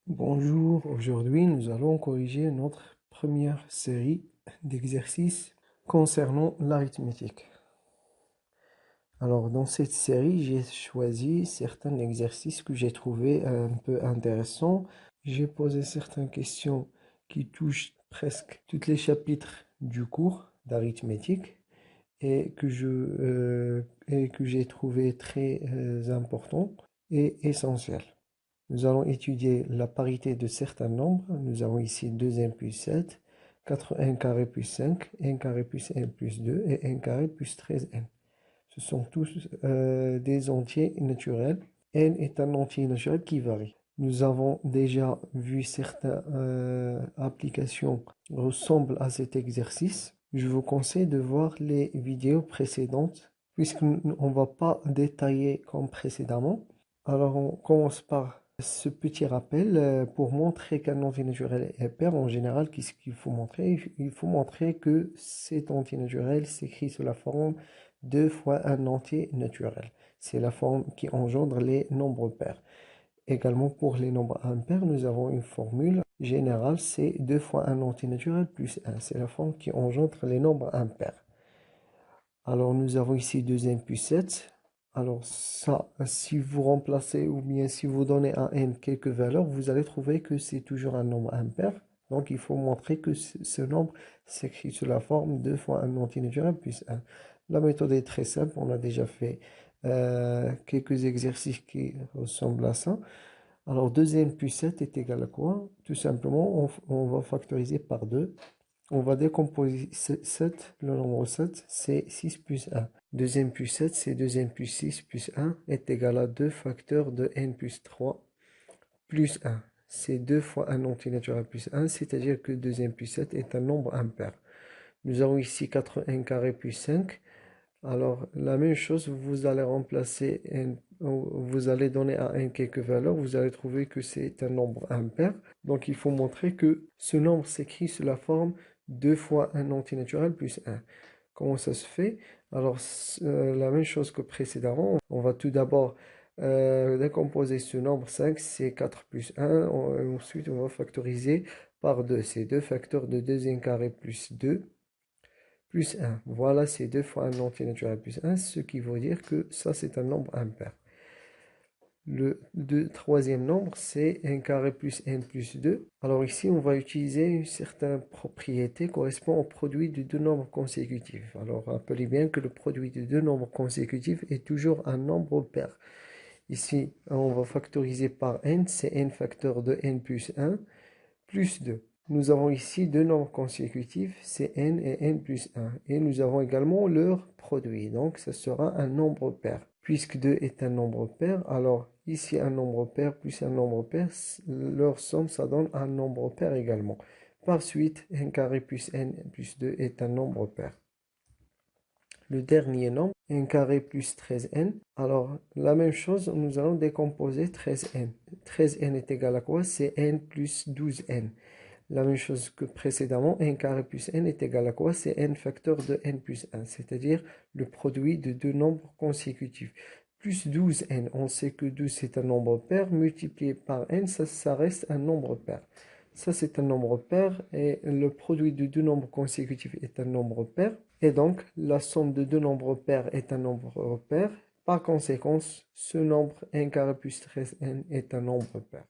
Bonjour, aujourd'hui nous allons corriger notre première série d'exercices concernant l'arithmétique. Alors dans cette série, j'ai choisi certains exercices que j'ai trouvés un peu intéressants. J'ai posé certaines questions qui touchent presque tous les chapitres du cours d'arithmétique et que j'ai trouvé très importants et essentiels. Nous allons étudier la parité de certains nombres. Nous avons ici 2n plus 7, 4n carré plus 5, n carré plus n plus 2 et n carré plus 13n. Ce sont tous des entiers naturels. N est un entier naturel qui varie. Nous avons déjà vu certaines applications ressemblent à cet exercice. Je vous conseille de voir les vidéos précédentes puisqu'on ne va pas détailler comme précédemment. Alors on commence par ce petit rappel. Pour montrer qu'un entier naturel est pair, en général, qu'est-ce qu'il faut montrer? Il faut montrer que cet entier naturel s'écrit sous la forme 2 fois un entier naturel. C'est la forme qui engendre les nombres pairs. Également pour les nombres impairs, nous avons une formule générale, c'est 2 fois un entier naturel plus 1. C'est la forme qui engendre les nombres impairs. Alors nous avons ici 2n plus 7. Alors ça, si vous remplacez ou bien si vous donnez à n quelques valeurs, vous allez trouver que c'est toujours un nombre impair. Donc il faut montrer que ce nombre s'écrit sous la forme 2 fois un entier naturel plus 1. La méthode est très simple, on a déjà fait quelques exercices qui ressemblent à ça. Alors 2n plus 7 est égal à quoi? Tout simplement, on va factoriser par 2. On va décomposer 7, le nombre 7, c'est 6 plus 1. 2n plus 7, c'est 2n plus 6 plus 1 est égal à 2 facteurs de n plus 3 plus 1. C'est 2 fois un entier naturel plus 1, c'est-à-dire que 2n plus 7 est un nombre impair. Nous avons ici 4n carré plus 5. Alors, la même chose, vous allez remplacer vous allez donner à n quelques valeurs, vous allez trouver que c'est un nombre impair. Donc, il faut montrer que ce nombre s'écrit sous la forme 2 fois un entier naturel plus 1. Comment ça se fait? Alors, la même chose que précédemment, on va tout d'abord décomposer ce nombre 5, c'est 4 plus 1. Ensuite, on va factoriser par 2. C'est 2 facteurs de 2n carré plus 2 plus 1. Voilà, c'est 2 fois un entier naturel plus 1, ce qui veut dire que ça, c'est un nombre impair. Le troisième nombre, c'est n carré plus n plus 2. Alors ici, on va utiliser une certaine propriété correspond au produit de deux nombres consécutifs. Alors, rappelez bien que le produit de deux nombres consécutifs est toujours un nombre pair. Ici, on va factoriser par n, c'est n facteur de n plus 1 plus 2. Nous avons ici deux nombres consécutifs, c'est n et n plus 1. Et nous avons également leur produit, donc ce sera un nombre pair. Puisque 2 est un nombre pair, alors ici un nombre pair plus un nombre pair, leur somme, ça donne un nombre pair également. Par suite, n carré plus n plus 2 est un nombre pair. Le dernier nombre, n carré plus 13n. Alors, la même chose, nous allons décomposer 13n. 13n est égal à quoi? C'est n plus 12n. La même chose que précédemment, n carré plus n est égal à quoi? C'est n facteur de n plus 1, c'est-à-dire le produit de deux nombres consécutifs. Plus 12n, on sait que 12 c'est un nombre pair, multiplié par n, ça reste un nombre pair. Ça c'est un nombre pair et le produit de deux nombres consécutifs est un nombre pair. Et donc la somme de deux nombres pairs est un nombre pair. Par conséquent, ce nombre n carré plus 13n est un nombre pair.